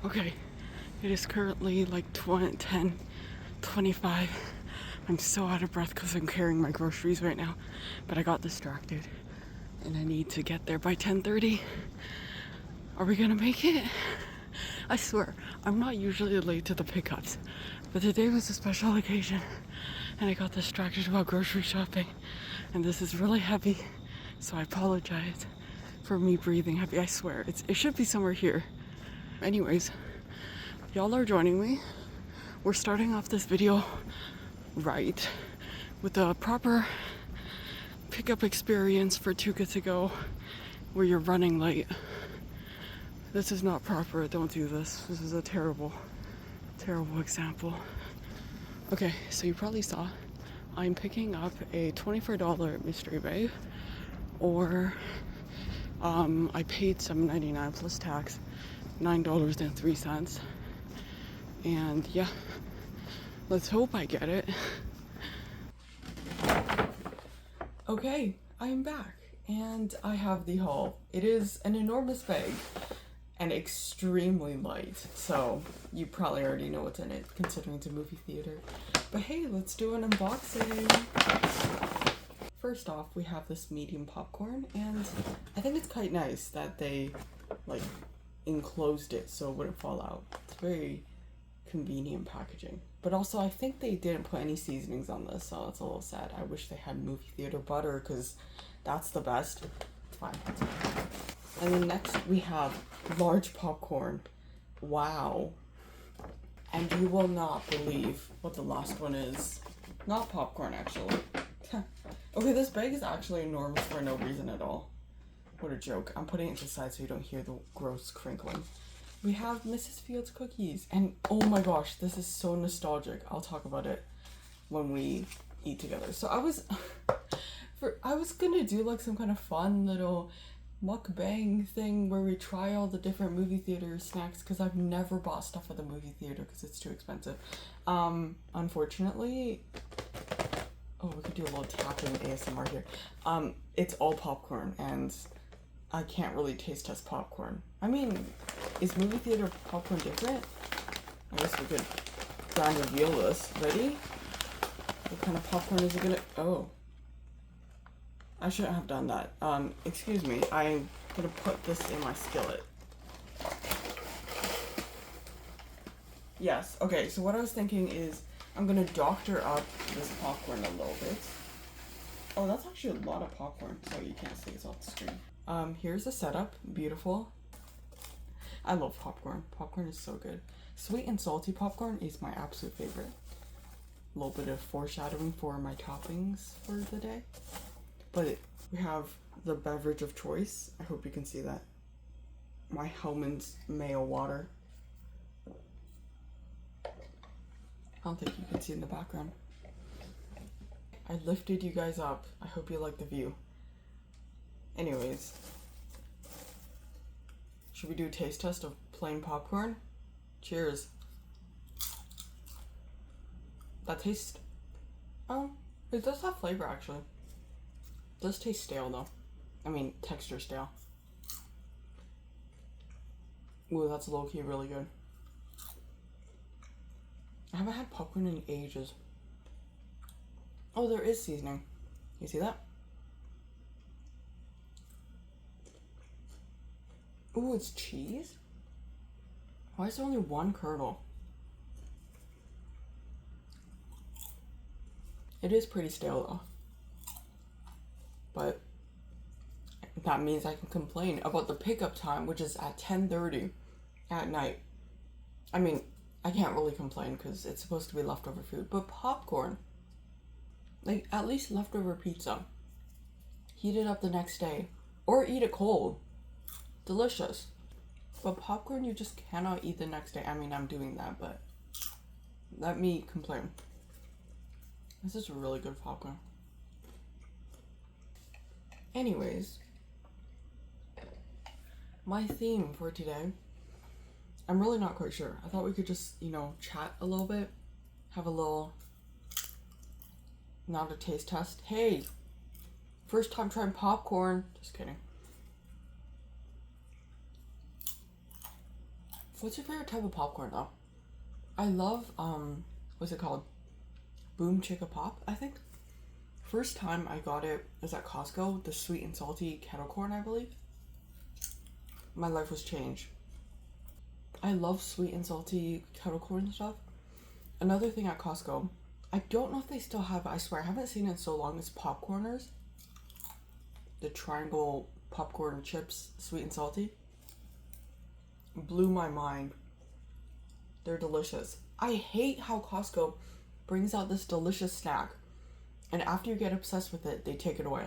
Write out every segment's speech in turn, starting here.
Okay, it is currently like 10:25. I'm so out of breath because I'm carrying my groceries right now, but I got distracted and I need to get there by 10:30. Are we gonna make it? I swear, I'm not usually late to the pickups, but today was a special occasion and I got distracted while grocery shopping, and this is really heavy, so I apologize for me breathing heavy. I swear, it should be somewhere here. Anyways, y'all are joining me. We're starting off this video right with a proper pickup experience for Too Good To Go where you're running late. This is not proper. Don't do this. This is a terrible, terrible example. Okay, so you probably saw I'm picking up a $24 mystery bag, or I paid $7.99 plus tax, $9.03. And yeah, let's hope I get it. Okay, I'm back and I have the haul. It is an enormous bag and extremely light, so you probably already know what's in it considering it's a movie theater. But hey, let's do an unboxing. First off, we have this medium popcorn, and I think it's quite nice that they like enclosed it so it wouldn't fall out. It's very convenient packaging. But also, I think they didn't put any seasonings on this, so it's a little sad. I wish they had movie theater butter, because that's the best. It's fine. And then next we have large popcorn. Wow. And you will not believe what the last one is. Not popcorn, actually. Okay, this bag is actually enormous for no reason at all. What a joke. I'm putting it to the side so you don't hear the gross crinkling. We have Mrs. Fields cookies, and oh my gosh, this is so nostalgic. I'll talk about it when we eat together. So I was gonna do like some kind of fun little mukbang thing where we try all the different movie theater snacks, because I've never bought stuff at the movie theater because it's too expensive. Unfortunately, oh, we could do a little tapping ASMR here. It's all popcorn, and I can't really taste test popcorn. I mean, is movie theater popcorn different? I guess we could try and reveal this. Ready? What kind of popcorn is it gonna... Oh. I shouldn't have done that. Excuse me. I'm gonna put this in my skillet. Yes. Okay, so what I was thinking is I'm gonna doctor up this popcorn a little bit. Oh, that's actually a lot of popcorn, so you can't see it's off the screen. Here's the setup. Beautiful. I love popcorn. Popcorn is so good. Sweet and salty popcorn is my absolute favorite. A little bit of foreshadowing for my toppings for the day. But we have the beverage of choice. I hope you can see that. My Hellmann's mayo water. I don't think you can see in the background. I lifted you guys up. I hope you like the view. Anyways, should we do a taste test of plain popcorn? Cheers. That tastes... Oh, it does have flavor actually. It does taste stale though. I mean, texture stale. Ooh, that's low-key really good. I haven't had popcorn in ages. Oh, there is seasoning. You see that? Ooh, it's cheese? Why is there only one kernel? It is pretty stale though. But that means I can complain about the pickup time, which is at 10:30 at night. I mean, I can't really complain because it's supposed to be leftover food, but popcorn, like at least leftover pizza, heat it up the next day or eat it cold. Delicious. But popcorn you just cannot eat the next day. I mean, I'm doing that, but let me complain. This is really good popcorn. Anyways, my theme for today, I'm really not quite sure. I thought we could just, chat a little bit, have a little, not a taste test. Hey, first time trying popcorn. Just kidding. What's your favorite type of popcorn though? I love what's it called? Boom Chicka Pop, I think. First time I got it was at Costco, the sweet and salty kettle corn, I believe. My life was changed. I love sweet and salty kettle corn stuff. Another thing at Costco, I don't know if they still have it, I swear, I haven't seen it in so long, is popcorners. The triangle popcorn chips, sweet and salty. Blew my mind. They're delicious. I hate how Costco brings out this delicious snack, and after you get obsessed with it, they take it away.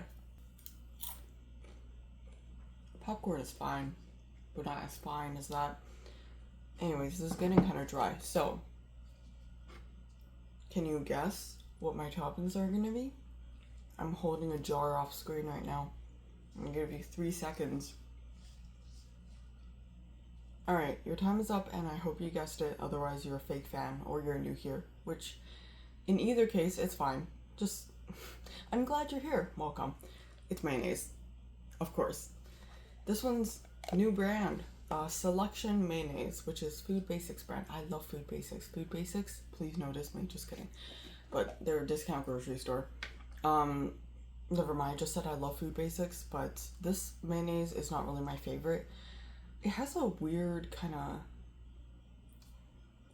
Popcorn is fine, but not as fine as that. Anyways, this is getting kind of dry, so can you guess what my toppings are gonna be? I'm holding a jar off screen right now. I'm gonna give you 3 seconds. Alright, your time is up and I hope you guessed it, otherwise you're a fake fan or you're new here, which in either case, it's fine. Just, I'm glad you're here. Welcome. It's mayonnaise, of course. This one's new brand, Selection Mayonnaise, which is Food Basics brand. I love Food Basics. Food Basics, please notice me, just kidding. But they're a discount grocery store. Never mind, I just said I love Food Basics, but this mayonnaise is not really my favorite. It has a weird kind of,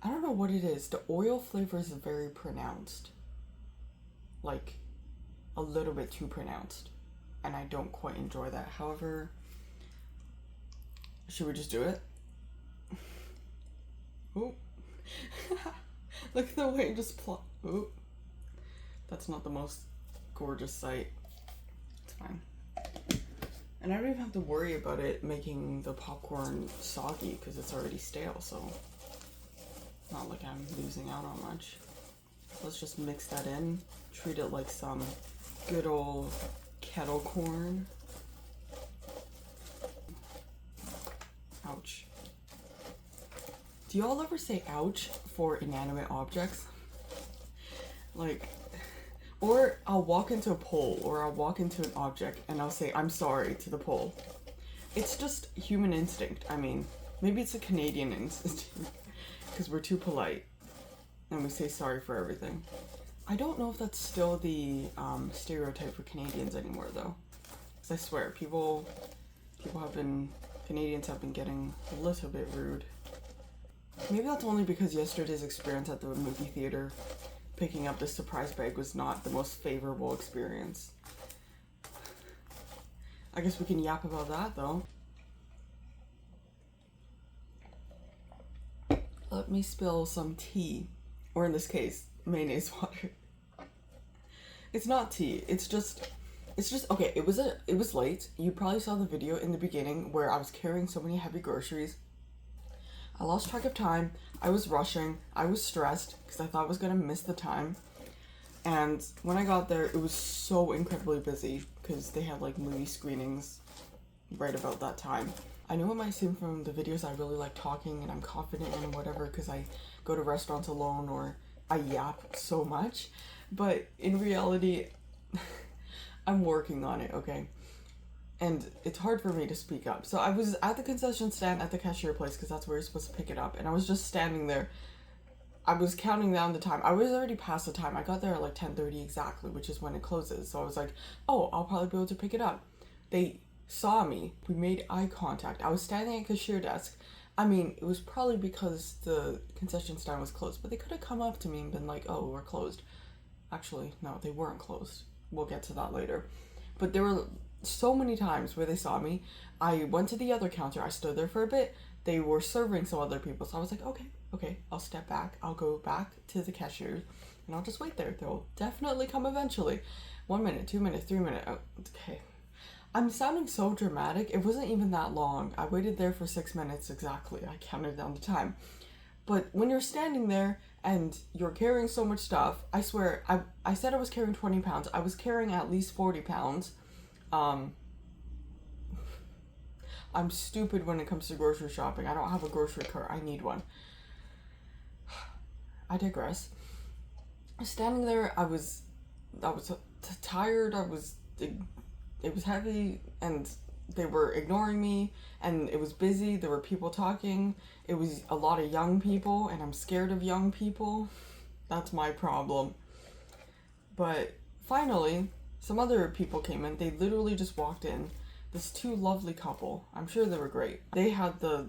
I don't know what it is. The oil flavor is very pronounced. Like, a little bit too pronounced. And I don't quite enjoy that. However, should we just do it? Ooh. Look at the way it just plop. Ooh. That's not the most gorgeous sight. It's fine. And I don't even have to worry about it making the popcorn soggy because it's already stale, so not like I'm losing out on much. Let's just mix that in. Treat it like some good old kettle corn. Ouch. Do y'all ever say ouch for inanimate objects? Like, or I'll walk into a pole or I'll walk into an object and I'll say I'm sorry to the pole. It's just human instinct. I mean, maybe it's a Canadian instinct because we're too polite and we say sorry for everything. I don't know if that's still the stereotype for Canadians anymore though. Because I swear, Canadians have been getting a little bit rude. Maybe that's only because yesterday's experience at the movie theater picking up this surprise bag was not the most favorable experience. I guess we can yap about that though. Let me spill some tea, or in this case, mayonnaise water. It's not tea, it's just okay, it was late. You probably saw the video in the beginning where I was carrying so many heavy groceries. I lost track of time. I was rushing. I was stressed because I thought I was going to miss the time. And when I got there, it was so incredibly busy because they had like movie screenings right about that time. I know it might seem from the videos I really like talking and I'm confident and whatever because I go to restaurants alone or I yap so much. But in reality, I'm working on it, okay? And it's hard for me to speak up. So I was at the concession stand at the cashier place because that's where you're supposed to pick it up. And I was just standing there. I was counting down the time. I was already past the time. I got there at like 10:30 exactly, which is when it closes. So I was like, oh, I'll probably be able to pick it up. They saw me. We made eye contact. I was standing at the cashier desk. I mean, it was probably because the concession stand was closed. But they could have come up to me and been like, oh, we're closed. Actually, no, they weren't closed. We'll get to that later. But there were so many times where they saw me. I went to the other counter. I stood there for a bit. They were serving some other people. So I was like, okay, I'll step back. I'll go back to the cashier and I'll just wait there. They'll definitely come eventually. 1 minute, 2 minutes, 3 minutes. Oh, okay. I'm sounding so dramatic. It wasn't even that long. I waited there for 6 minutes exactly. I counted down the time. But when you're standing there and you're carrying so much stuff, I swear, I said I was carrying 20 pounds. I was carrying at least 40 pounds. I'm stupid when it comes to grocery shopping. I don't have a grocery cart. I need one. I digress. Standing there, I was tired. It was heavy, and they were ignoring me, and it was busy. There were people talking. It was a lot of young people, and I'm scared of young people. That's my problem. But finally, some other people came in. They literally just walked in. This two lovely couple. I'm sure they were great. They had the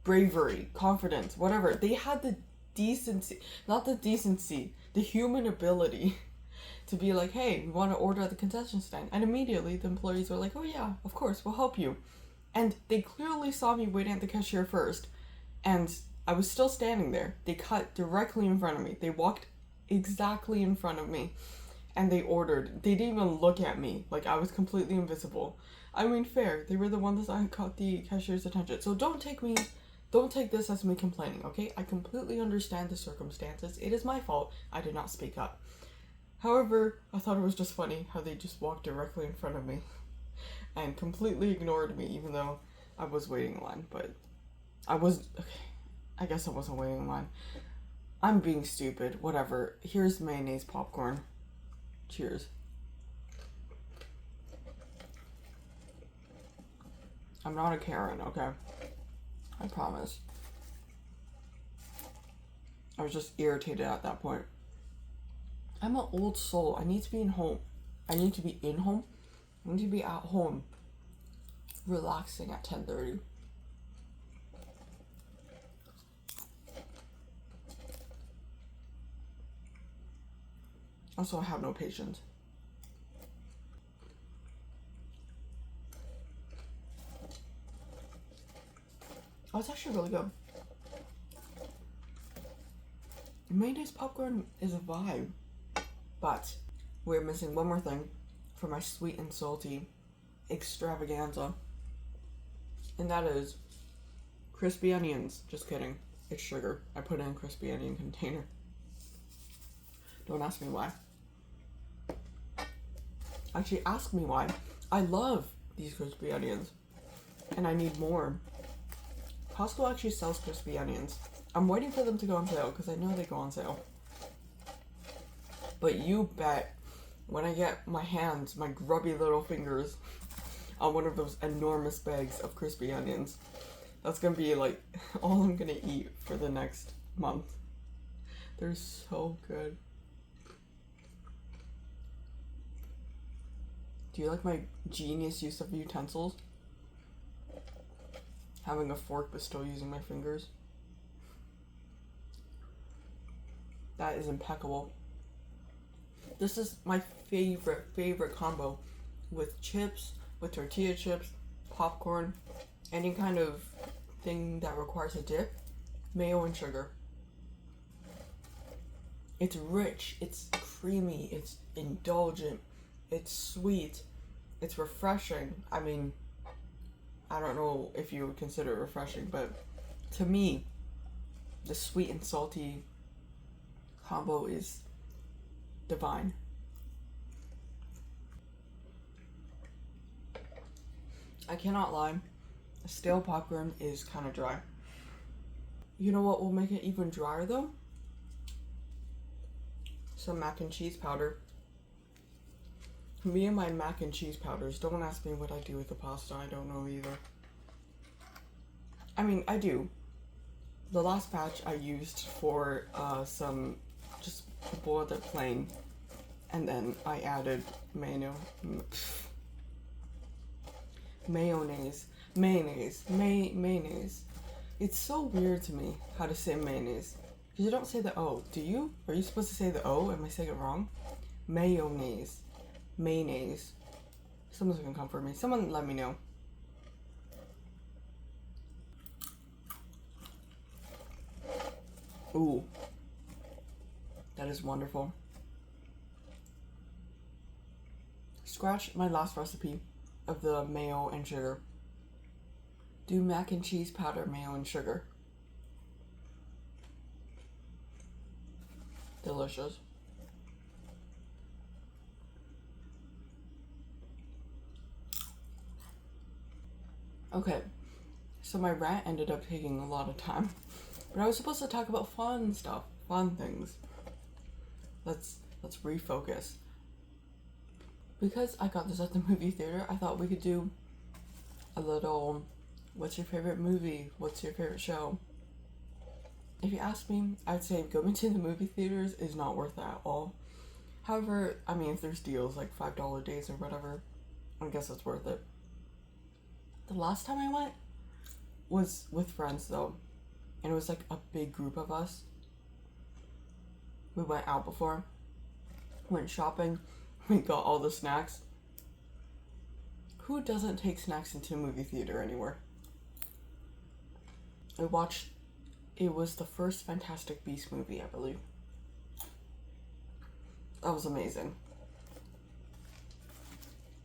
bravery, confidence, whatever. They had the decency, not the decency, the human ability to be like, hey, we want to order at the concession stand. And immediately the employees were like, oh yeah, of course, we'll help you. And they clearly saw me waiting at the cashier first. And I was still standing there. They cut directly in front of me. They walked exactly in front of me. And they ordered. They didn't even look at me. Like, I was completely invisible. I mean, fair. They were the ones that caught the cashier's attention. So don't take this as me complaining, okay? I completely understand the circumstances. It is my fault. I did not speak up. However, I thought it was just funny how they just walked directly in front of me and completely ignored me, even though I was waiting in line. But I guess I wasn't waiting in line. I'm being stupid. Whatever. Here's mayonnaise popcorn. Cheers. I'm not a Karen, okay? I promise. I was just irritated at that point. I'm an old soul. I need to be in home. I need to be in home. I need to be at home, relaxing at 10:30. Also, I have no patience. Oh, it's actually really good. Mayonnaise popcorn is a vibe. But we're missing one more thing for my sweet and salty extravaganza. And that is crispy onions. Just kidding. It's sugar. I put it in a crispy onion container. Don't ask me why. Actually, ask me why. I love these crispy onions. And I need more. Costco actually sells crispy onions. I'm waiting for them to go on sale because I know they go on sale. But you bet when I get my hands, my grubby little fingers, on one of those enormous bags of crispy onions, that's gonna be like all I'm gonna eat for the next month. They're so good. Do you like my genius use of utensils? Having a fork but still using my fingers. That is impeccable. This is my favorite combo with chips, with tortilla chips, popcorn, any kind of thing that requires a dip, mayo and sugar. It's rich, it's creamy, it's indulgent, it's sweet, it's refreshing. I mean, I don't know if you would consider it refreshing, but to me, the sweet and salty combo is divine. I cannot lie, stale popcorn is kind of dry. You know what will make it even drier though? Some mac and cheese powder. Me and my mac and cheese powders, don't ask me what I do with the pasta, I don't know either. I mean, I do. The last batch I used for some, just boiled it plain, and then I added mayonnaise. It's so weird to me how to say mayonnaise. Because you don't say the O, do you? Are you supposed to say the O? Am I saying it wrong? Mayonnaise. Someone's gonna come for me. Someone let me know. Ooh. That is wonderful. Scratch my last recipe of the mayo and sugar. Do mac and cheese powder, mayo and sugar. Delicious. Okay, so my rant ended up taking a lot of time, but I was supposed to talk about fun stuff, fun things. Let's refocus. Because I got this at the movie theater, I thought we could do a little, what's your favorite movie? What's your favorite show? If you ask me, I'd say going to the movie theaters is not worth it at all. However, I mean, if there's deals like $5 days or whatever, I guess it's worth it. The last time I went was with friends though, and it was like a big group of us. We went out before, went shopping, we got all the snacks. Who doesn't take snacks into a movie theater anywhere? I watched, it was the first Fantastic Beasts movie, I believe. That was amazing.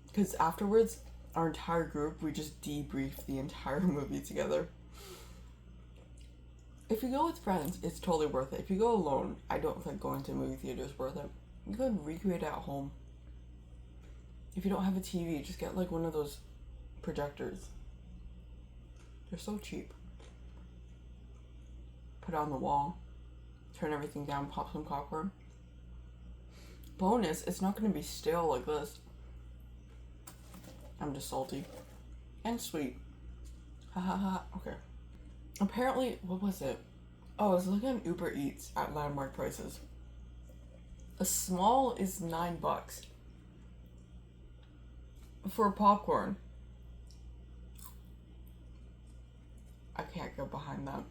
Because afterwards, our entire group, we just debriefed the entire movie together. If you go with friends, it's totally worth it. If you go alone, I don't think going to a movie theater is worth it. You can recreate it at home. If you don't have a TV, just get like one of those projectors. They're so cheap. Put it on the wall, turn everything down, pop some popcorn. Bonus, it's not going to be stale like this. I'm just salty. And sweet. Ha ha ha. Okay. Apparently, what was it? Oh, I was looking at Uber Eats at landmark prices. A small is $9 for popcorn. I can't go behind that.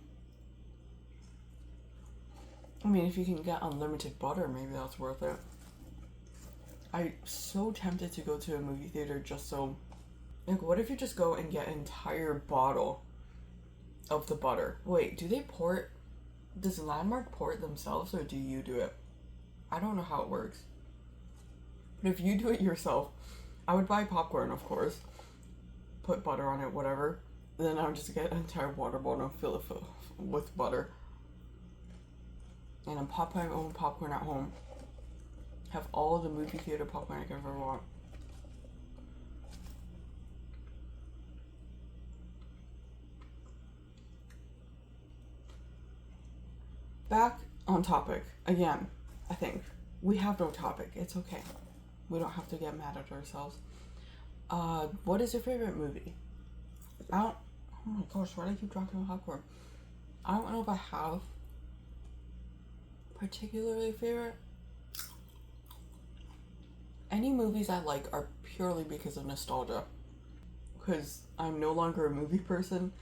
I mean, if you can get unlimited butter, maybe that's worth it. I'm so tempted to go to a movie theater just so... Like, what if you just go and get an entire bottle of the butter? Wait, do they port... Does Landmark port themselves or do you do it? I don't know how it works. But if you do it yourself, I would buy popcorn, of course. Put butter on it, whatever. Then I would just get an entire water bottle and fill it with butter. And I'm popping my own popcorn at home. Have all the movie theater popcorn I can ever want. Back on topic. Again, I think. We have no topic. It's okay. We don't have to get mad at ourselves. What is your favorite movie? Oh my gosh, why do I keep dropping my popcorn? I don't know if I have particularly favorite. Any movies I like are purely because of nostalgia. Because I'm no longer a movie person.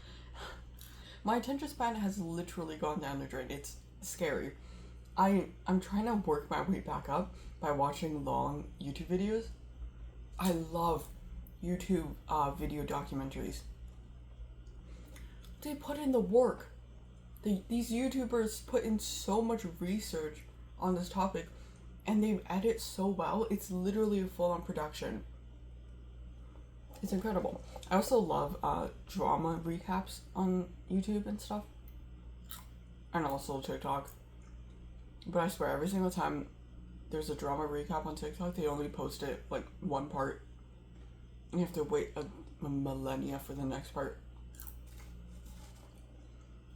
My attention span has literally gone down the drain. It's scary. I'm trying to work my way back up by watching long YouTube videos. I love YouTube video documentaries. They put in the work. These YouTubers put in so much research on this topic and they edit so well. It's literally a full-on production. It's incredible. I also love drama recaps on YouTube and stuff. And also TikTok. But I swear, every single time there's a drama recap on TikTok, they only post it like one part. You have to wait a millennia for the next part.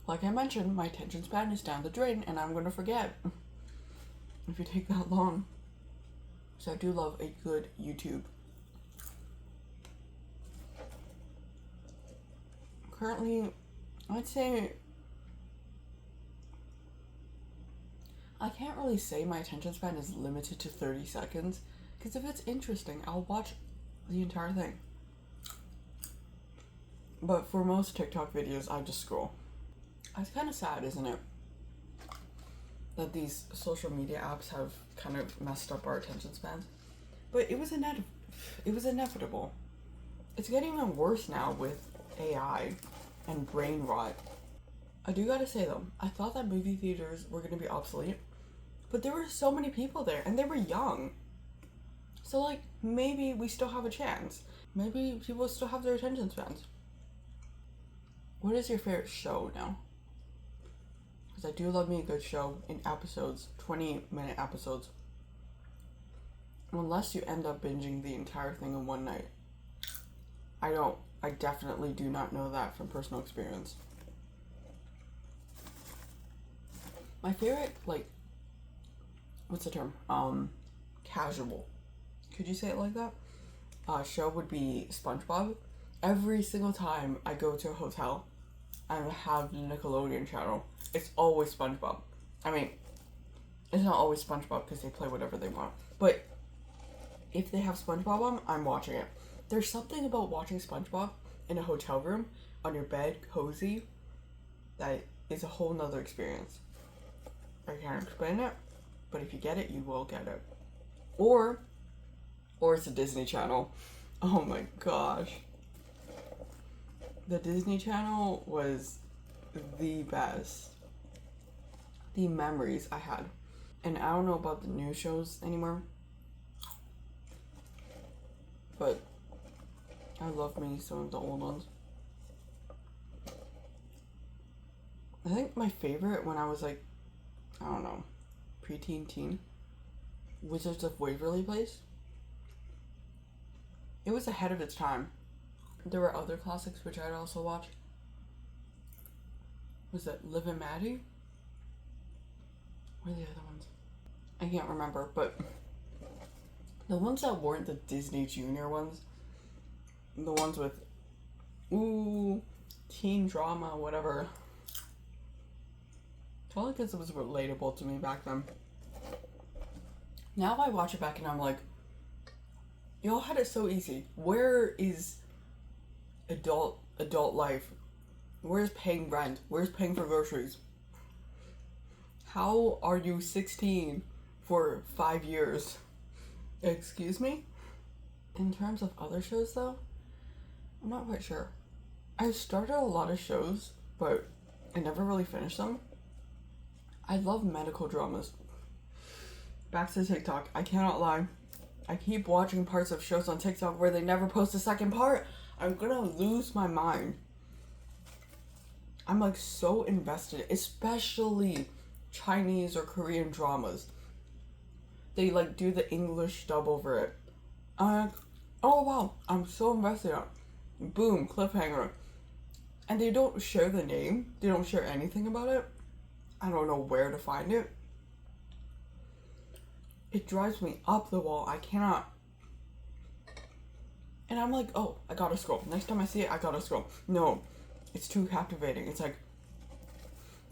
Like I mentioned, my attention span is down the drain and I'm gonna forget if you take that long. So I do love a good YouTube. Currently, I'd say I can't really say my attention span is limited to 30 seconds because if it's interesting, I'll watch the entire thing. But for most TikTok videos, I just scroll. It's kind of sad, isn't it? That these social media apps have kind of messed up our attention spans. But it was inevitable. It's getting even worse now with AI and brain rot. I do gotta say though, I thought that movie theaters were gonna be obsolete, but there were so many people there and they were young. So like, maybe we still have a chance. Maybe people still have their attention spans. What is your favorite show now? Because I do love me a good show in episodes, 20-minute episodes. Unless you end up binging the entire thing in one night. I definitely do not know that from personal experience. My favorite, like, what's the term? Casual Could you say it like that? Show would be SpongeBob. Every single time I go to a hotel and have the Nickelodeon channel, it's always SpongeBob. I mean, it's not always SpongeBob because they play whatever they want, but if they have SpongeBob on, I'm watching it. There's something about watching SpongeBob in a hotel room, on your bed, cozy, that is a whole nother experience. I can't explain it, but if you get it, you will get it. Or it's a Disney Channel. Oh my gosh. The Disney Channel was the best. The memories I had. And I don't know about the new shows anymore, but I love me some of the old ones. I think my favorite when I was like, I don't know, preteen, teen, Wizards of Waverly Place. It was ahead of its time. There were other classics which I'd also watch. Was it Liv and Maddie? What are the other ones? I can't remember, but the ones that weren't the Disney Junior ones, the ones with, teen drama, whatever. Probably because it was relatable to me back then. Now I watch it back and I'm like, y'all had it so easy. Where is adult life? Where's paying rent? Where's paying for groceries? How are you 16 for 5 years? Excuse me? In terms of other shows though, I'm not quite sure. I started a lot of shows, but I never really finished them. I love medical dramas. Back to TikTok. I cannot lie. I keep watching parts of shows on TikTok where they never post a second part. I'm gonna lose my mind. I'm like so invested, especially Chinese or Korean dramas. They like do the English dub over it. I'm like, oh wow, I'm so invested in it. Boom, cliffhanger. And they don't share the name. They don't share anything about it. I don't know where to find it. It drives me up the wall. I cannot. And I'm like, oh, I gotta scroll. Next time I see it, I gotta scroll. No, it's too captivating. It's like,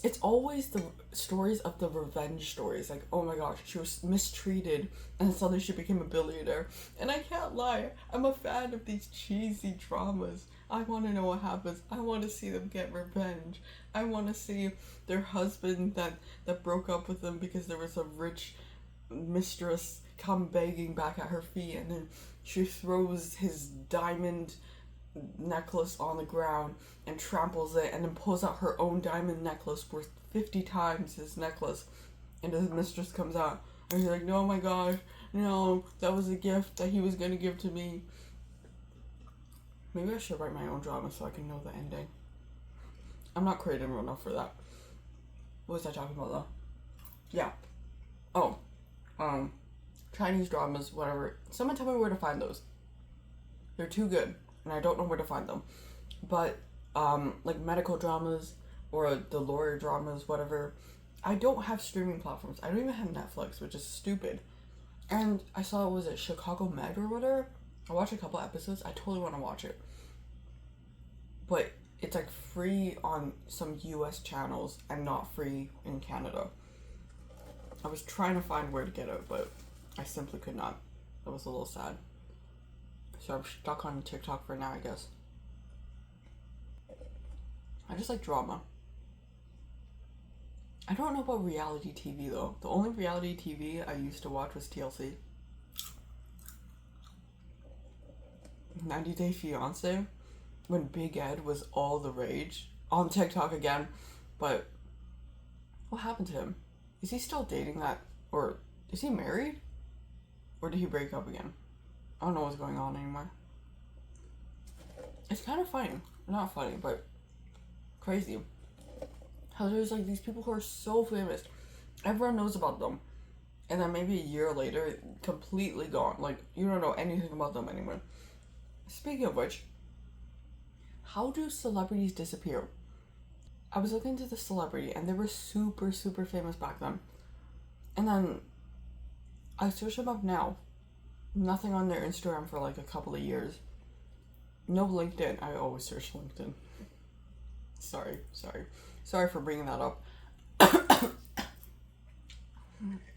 it's always the stories of the revenge stories. Like, oh my gosh, she was mistreated and suddenly she became a billionaire. And I can't lie, I'm a fan of these cheesy dramas. I want to know what happens. I want to see them get revenge. I want to see their husband that broke up with them because there was a rich mistress come begging back at her feet, and then she throws his diamond necklace on the ground and tramples it, and then pulls out her own diamond necklace worth 50 times his necklace, and his mistress comes out and he's like, no, my gosh, no, that was a gift that he was gonna give to me. Maybe I should write my own drama so I can know the ending. I'm not creative enough for that. What was I talking about though? Yeah. Oh, Chinese dramas, whatever. Someone tell me where to find those. They're too good, and I don't know where to find them. But, like medical dramas, or the lawyer dramas, whatever. I don't have streaming platforms. I don't even have Netflix, which is stupid. And I saw, was it Chicago Med or whatever? I watched a couple episodes. I totally want to watch it. But it's like free on some US channels and not free in Canada. I was trying to find where to get it, but I simply could not. That was a little sad. So I'm stuck on TikTok for now, I guess. I just like drama. I don't know about reality TV though. The only reality TV I used to watch was TLC. 90 Day Fiancé, when Big Ed was all the rage. On TikTok again. But what happened to him? Is he still dating that? Or is he married? Or did he break up again? I don't know what's going on anymore. It's kind of funny. Not funny, but crazy. How there's like these people who are so famous. Everyone knows about them. And then maybe a year later, completely gone. Like, you don't know anything about them anymore. Speaking of which, how do celebrities disappear? I was looking into the celebrity and they were super, super famous back then. And then I searched them up now Nothing on their Instagram for like a couple of years. No LinkedIn. I always search LinkedIn. Sorry for bringing that up.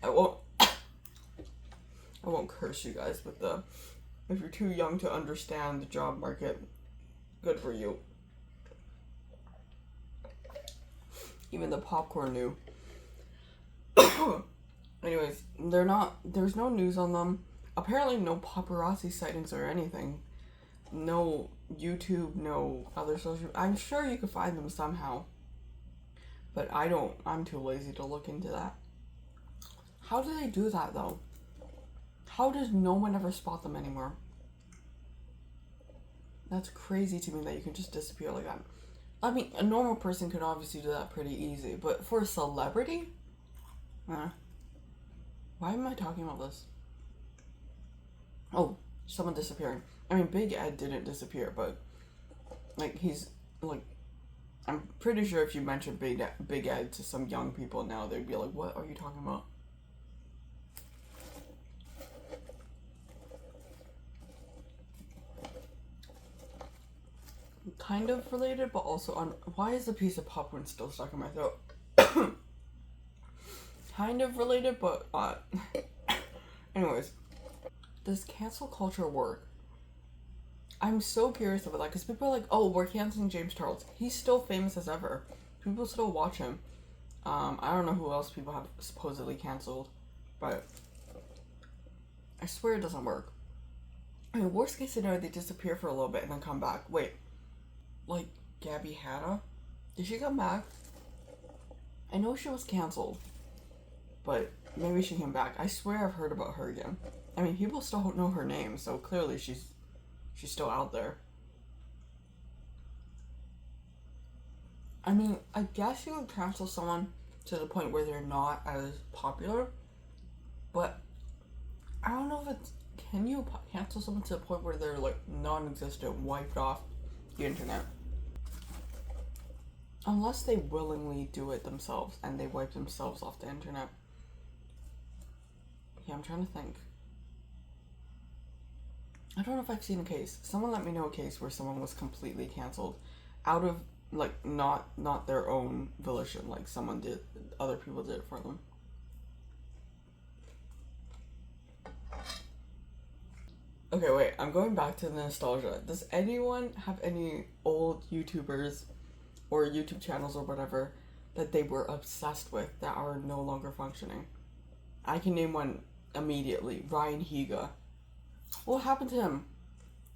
I won't curse you guys, but if you're too young to understand the job market, good for you. Even the popcorn knew. Anyways, there's no news on them. Apparently no paparazzi sightings or anything. No YouTube, no other social. I'm sure you could find them somehow. But I'm too lazy to look into that. How do they do that though? How does no one ever spot them anymore? That's crazy to me that you can just disappear like that. I mean, a normal person could obviously do that pretty easy, but for a celebrity? Why am I talking about this? Oh, someone disappearing. I mean, Big Ed didn't disappear, but like he's like, I'm pretty sure if you mention Big Ed to some young people now, they'd be like, "What are you talking about?" Kind of related, but also on. Why is a piece of popcorn still stuck in my throat? Kind of related, but not. Anyways, does cancel culture work? I'm so curious about that because people are like, "Oh, we're canceling James Charles. He's still famous as ever. People still watch him." I don't know who else people have supposedly canceled, but I swear it doesn't work. I mean, worst case scenario, they disappear for a little bit and then come back. Wait, like Gabby Hanna? Did she come back? I know she was canceled, but maybe she came back. I swear I've heard about her again. I mean, people still don't know her name, so clearly she's still out there. I mean, I guess you would cancel someone to the point where they're not as popular, but I don't know if it's... Can you cancel someone to the point where they're like non-existent, wiped off the internet? Unless they willingly do it themselves and they wipe themselves off the internet. Yeah, I'm trying to think. I don't know if I've seen a case. Someone let me know a case where someone was completely canceled out of like not their own volition, like someone did, other people did it for them. Okay, wait, I'm going back to the nostalgia. Does anyone have any old YouTubers or YouTube channels or whatever that they were obsessed with that are no longer functioning? I can name one immediately. Ryan Higa. What happened to him?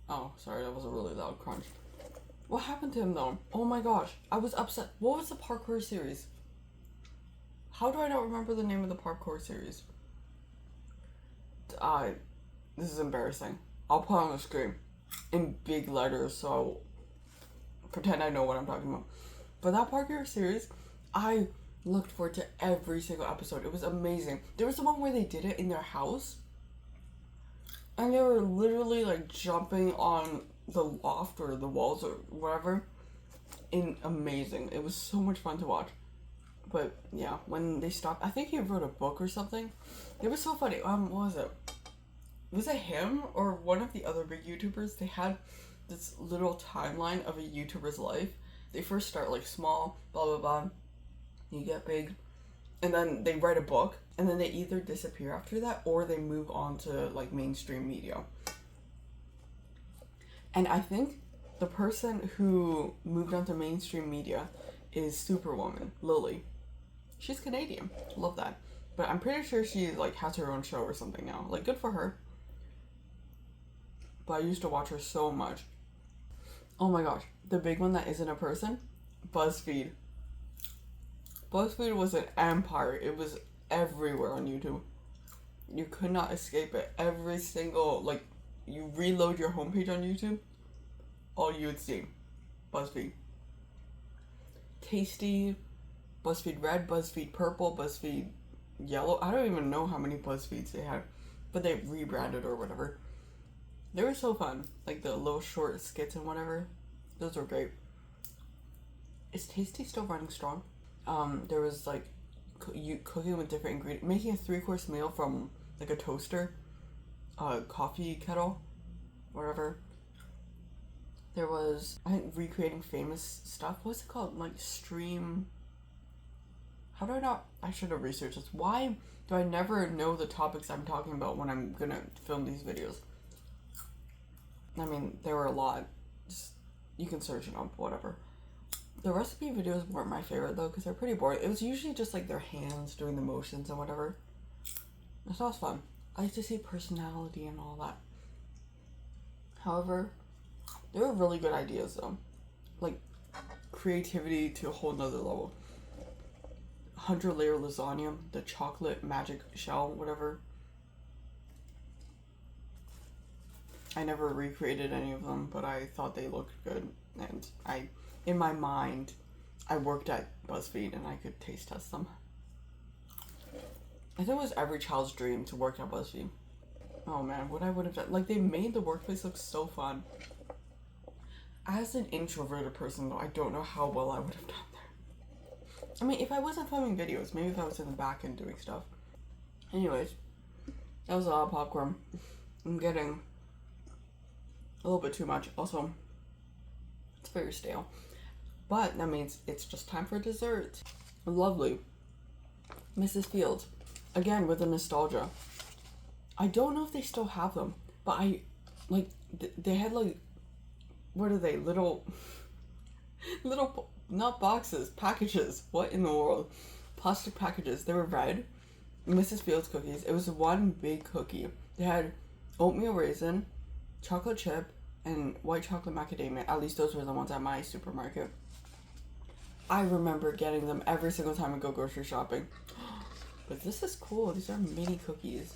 Oh, sorry, that was a really loud crunch. What happened to him though? Oh my gosh, I was upset. What was the parkour series? How do I not remember the name of the parkour series? This is embarrassing. I'll put it on the screen in big letters so I'll pretend I know what I'm talking about. But that parkour series, I looked forward to every single episode. It was amazing. There was the one where they did it in their house, and they were literally like jumping on the loft or the walls or whatever. Amazing. It was so much fun to watch. But yeah, when they stopped, I think he wrote a book or something. It was so funny. What was it? Was it him or one of the other big YouTubers? They had this little timeline of a YouTuber's life. They first start like small, blah blah blah. You get big, and then they write a book, and then they either disappear after that or they move on to like mainstream media. And I think the person who moved on to mainstream media is Superwoman, Lily. She's Canadian. Love that. But I'm pretty sure she like has her own show or something now. Like, good for her. But I used to watch her so much. Oh my gosh. The big one that isn't a person? BuzzFeed. BuzzFeed was an empire. It was everywhere on YouTube. You could not escape it. Every single, like, you reload your homepage on YouTube, all you would see. BuzzFeed. Tasty, BuzzFeed Red, BuzzFeed Purple, BuzzFeed Yellow. I don't even know how many BuzzFeeds they had, but they rebranded or whatever. They were so fun. Like the little short skits and whatever. Those were great. Is Tasty still running strong? There was like you cooking with different ingredients, making a 3-course meal from like a toaster. coffee kettle, whatever. There was, I think, recreating famous stuff. What's it called? Like stream. How do I not? I should have researched this. Why do I never know the topics I'm talking about when I'm gonna film these videos? I mean, there were a lot. Just, you can search it up, whatever. The recipe videos weren't my favorite though, because they're pretty boring. It was usually just like their hands doing the motions and whatever. It was fun. I like to see personality and all that. However, they were really good ideas though. Like, creativity to a whole nother level. 100-layer lasagna, the chocolate magic shell, whatever. I never recreated any of them, but I thought they looked good. And in my mind, I worked at BuzzFeed and I could taste test them. I think it was every child's dream to work at BuzzFeed. Oh man, what I would have done. Like, they made the workplace look so fun. As an introverted person, though, I don't know how well I would have done there. I mean, if I wasn't filming videos, maybe if I was in the back end doing stuff. Anyways, that was a lot of popcorn. I'm getting a little bit too much. Also, it's very stale. But that means it's just time for dessert. Lovely. Mrs. Fields. Again, with the nostalgia. I don't know if they still have them, but they had like, what are they? Little, not boxes, packages. What in the world? Plastic packages. They were red. Mrs. Fields cookies. It was one big cookie. They had oatmeal raisin, chocolate chip, and white chocolate macadamia. At least those were the ones at my supermarket. I remember getting them every single time I go grocery shopping. But this is cool. These are mini cookies.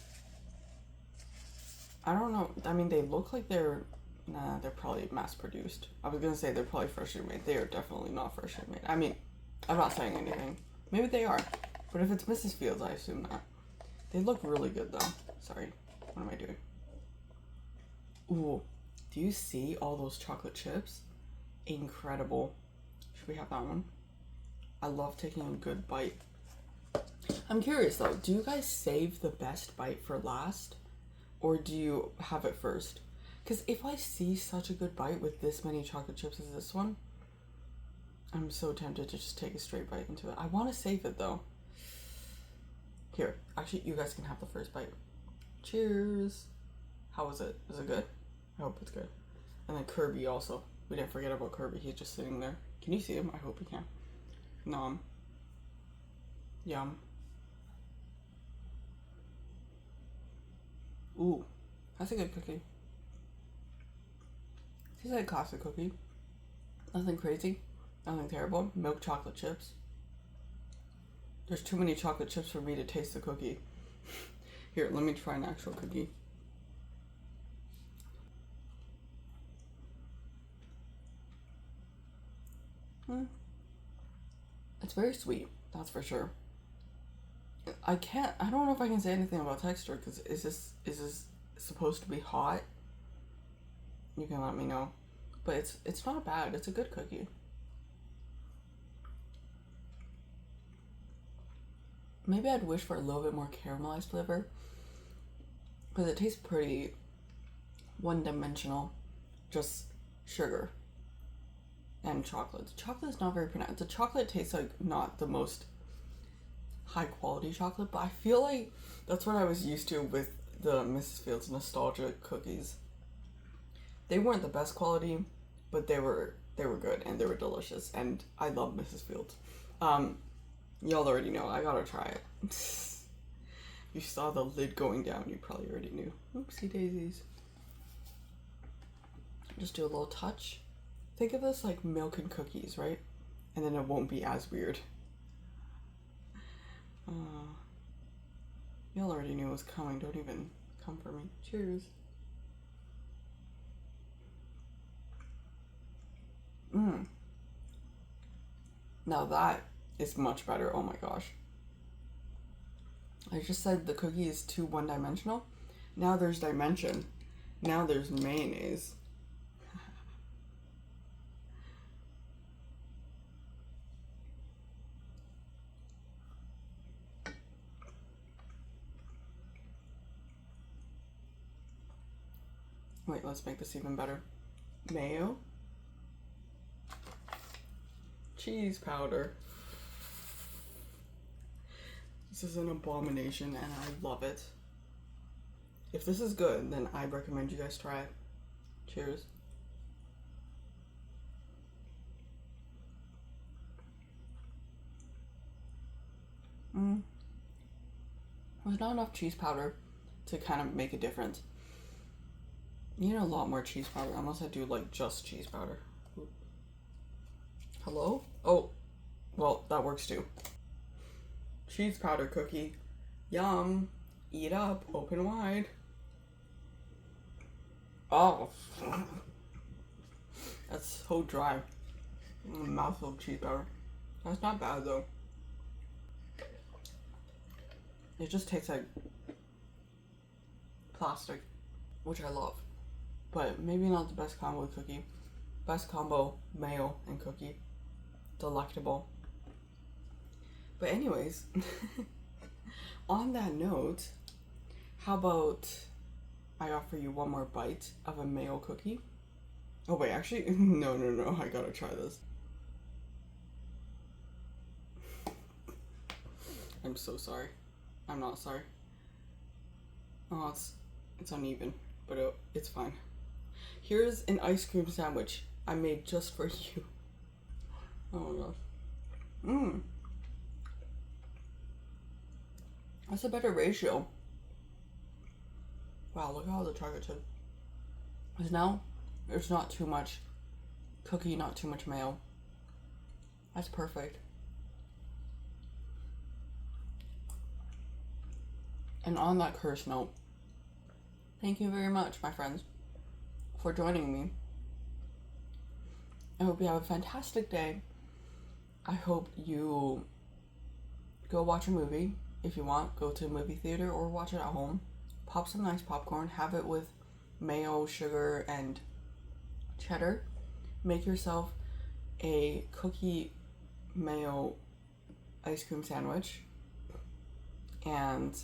I don't know. I mean, they look like they're... Nah, they're probably mass produced. I was gonna say they're probably freshly made. They are definitely not freshly made. I mean, I'm not saying anything. Maybe they are. But if it's Mrs. Fields, I assume not. They look really good, though. Sorry. What am I doing? Ooh. Do you see all those chocolate chips? Incredible. Should we have that one? I love taking a good bite. I'm curious, though. Do you guys save the best bite for last? Or do you have it first? Because if I see such a good bite with this many chocolate chips as this one, I'm so tempted to just take a straight bite into it. I want to save it, though. Here. Actually, you guys can have the first bite. Cheers. How was it? Is it good? I hope it's good. And then Kirby also. We didn't forget about Kirby. He's just sitting there. Can you see him? I hope you can. Nom. Yum. Ooh. That's a good cookie. Tastes like a classic cookie. Nothing crazy. Nothing terrible. Milk chocolate chips. There's too many chocolate chips for me to taste the cookie. Here, let me try an actual cookie. It's very sweet, that's for sure. I don't know if I can say anything about texture, because is this supposed to be hot? You can let me know. But it's not bad, it's a good cookie. Maybe I'd wish for a little bit more caramelized flavor, because it tastes pretty one-dimensional, just sugar and chocolate. The chocolate is not very pronounced. The chocolate tastes like not the most high quality chocolate, but I feel like that's what I was used to with the Mrs. Fields nostalgia cookies. They weren't the best quality, but they were good and they were delicious, and I love Mrs. Fields. Y'all already know, I gotta try it. You saw the lid going down, you probably already knew. Oopsie daisies. Just do a little touch. Think of this like milk and cookies, right? And then it won't be as weird. Y'all already knew it was coming, don't even come for me. Cheers. Now that is much better. Oh my gosh. I just said the cookie is too one-dimensional. Now there's dimension. Now there's mayonnaise. Wait, let's make this even better. Mayo. Cheese powder. This is an abomination and I love it. If this is good, then I recommend you guys try it. Cheers. There's not enough cheese powder to kind of make a difference. You need a lot more cheese powder, unless I do like just cheese powder. Hello? Oh, well, that works too. Cheese powder cookie. Yum. Eat up. Open wide. Oh. That's so dry. Mouthful of cheese powder. That's not bad though. It just tastes like plastic, which I love. But maybe not the best combo with cookie. Best combo, mayo and cookie. Delectable. But anyways, on that note, how about I offer you one more bite of a mayo cookie? Oh wait, actually, no, I gotta try this. I'm so sorry. I'm not sorry. Oh, it's uneven, but it's fine. Here's an ice cream sandwich I made just for you. Oh my gosh. That's a better ratio. Wow, look at all the chocolate chip. Because now, there's not too much cookie, not too much mayo. That's perfect. And on that curse note, thank you very much, my friends, for joining me. I hope you have a fantastic day. I hope you go watch a movie if you want. Go to a movie theater or watch it at home. Pop some nice popcorn. Have it with mayo, sugar, and cheddar. Make yourself a cookie mayo ice cream sandwich. And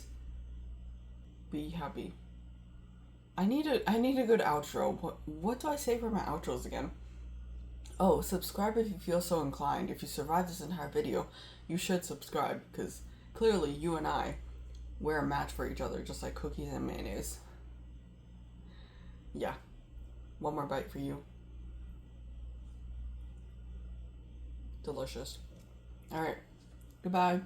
be happy. I need a good outro. What do I say for my outros again? Oh, subscribe if you feel so inclined. If you survived this entire video, you should subscribe, because clearly you and I, we're a match for each other, just like cookies and mayonnaise. Yeah. One more bite for you. Delicious. Alright. Goodbye.